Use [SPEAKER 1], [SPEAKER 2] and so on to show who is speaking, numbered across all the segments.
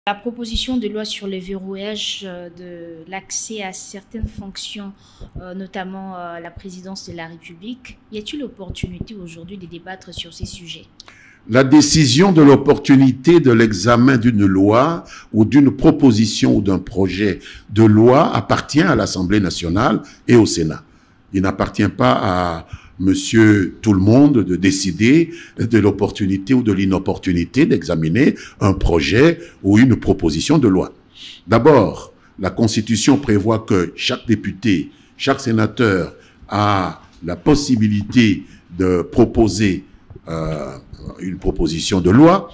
[SPEAKER 1] La proposition de loi sur le verrouillage de l'accès à certaines fonctions, notamment la présidence de la République, y a-t-il l'opportunité aujourd'hui de débattre sur ces sujets?
[SPEAKER 2] La décision de l'opportunité de l'examen d'une loi ou d'une proposition ou d'un projet de loi appartient à l'Assemblée nationale et au Sénat. Il n'appartient pas à monsieur tout le monde de décider de l'opportunité ou de l'inopportunité d'examiner un projet ou une proposition de loi. D'abord, la Constitution prévoit que chaque député, chaque sénateur a la possibilité de proposer une proposition de loi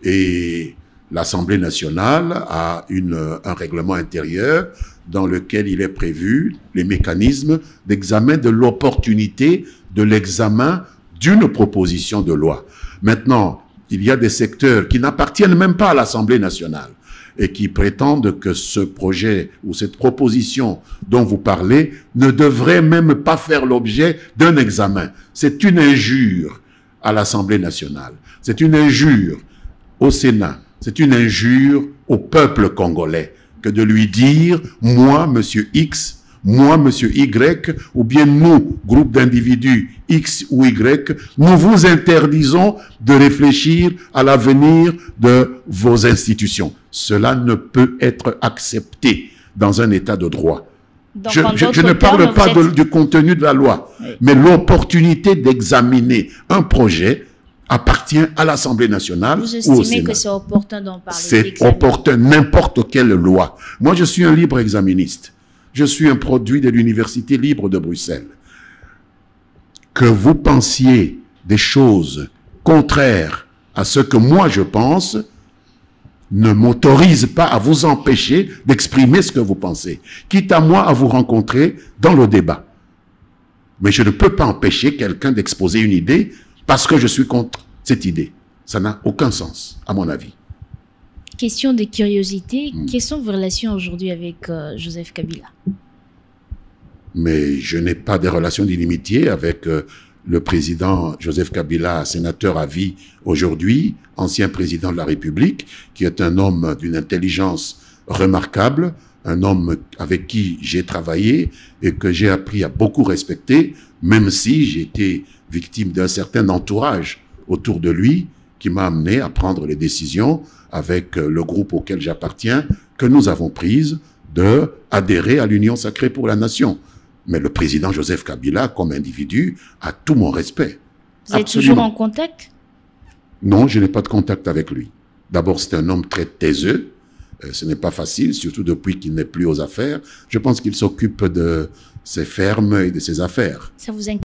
[SPEAKER 2] et l'Assemblée nationale a un règlement intérieur dans lequel il est prévu les mécanismes d'examen de l'opportunité de l'examen d'une proposition de loi. Maintenant, il y a des secteurs qui n'appartiennent même pas à l'Assemblée nationale et qui prétendent que ce projet ou cette proposition dont vous parlez ne devrait même pas faire l'objet d'un examen. C'est une injure à l'Assemblée nationale. C'est une injure au Sénat. C'est une injure au peuple congolais que de lui dire, moi, monsieur X, moi, monsieur Y, ou bien nous, groupe d'individus X ou Y, nous vous interdisons de réfléchir à l'avenir de vos institutions. Cela ne peut être accepté dans un état de droit.
[SPEAKER 1] Donc,
[SPEAKER 2] je ne parle pas du contenu de la loi, oui, mais l'opportunité d'examiner un projet appartient à l'Assemblée nationale ou au Sénat.
[SPEAKER 1] Vous estimez que c'est opportun d'en parler?
[SPEAKER 2] C'est opportun, n'importe quelle loi. Moi, je suis un libre exaministe. Je suis un produit de l'Université libre de Bruxelles. Que vous pensiez des choses contraires à ce que moi je pense ne m'autorise pas à vous empêcher d'exprimer ce que vous pensez. Quitte à moi à vous rencontrer dans le débat. Mais je ne peux pas empêcher quelqu'un d'exposer une idée parce que je suis contre cette idée. Ça n'a aucun sens, à mon avis.
[SPEAKER 1] Question de curiosité, quelles sont vos relations aujourd'hui avec Joseph Kabila?
[SPEAKER 2] Mais je n'ai pas de relations d'inimitié avec le président Joseph Kabila, sénateur à vie aujourd'hui, ancien président de la République, qui est un homme d'une intelligence remarquable, un homme avec qui j'ai travaillé et que j'ai appris à beaucoup respecter, même si j'ai été victime d'un certain entourage autour de lui qui m'a amené à prendre les décisions avec le groupe auquel j'appartiens, que nous avons prises d'adhérer à l'Union sacrée pour la nation. Mais le président Joseph Kabila, comme individu, a tout mon respect.
[SPEAKER 1] Vous êtes toujours en contact?
[SPEAKER 2] Non, je n'ai pas de contact avec lui. D'abord, c'est un homme très taiseux. Ce n'est pas facile, surtout depuis qu'il n'est plus aux affaires. Je pense qu'il s'occupe de ses fermes et de ses affaires.
[SPEAKER 1] Ça vous inquiète?